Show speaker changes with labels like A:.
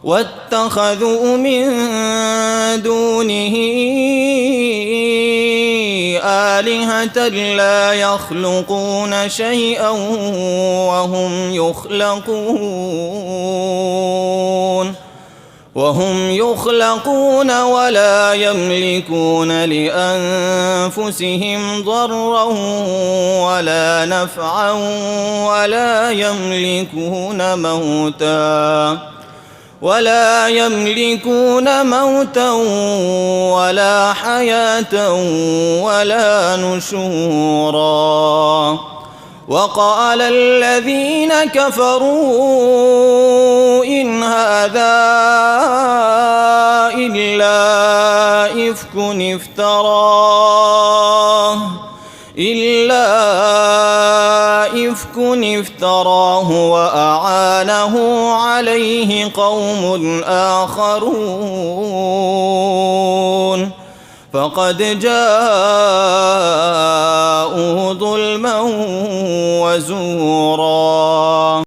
A: واتخذوا من دونه آلهة لا يخلقون شيئا وهم يخلقون ولا يملكون لأنفسهم ضرا ولا نفعا ولا يملكون موتا ولا حياة ولا نشورا. وقال الذين كفروا إن هذا إلا إفك افتراه وأعانه عليه قوم آخرون فقد جاءوا ظلما وزورا.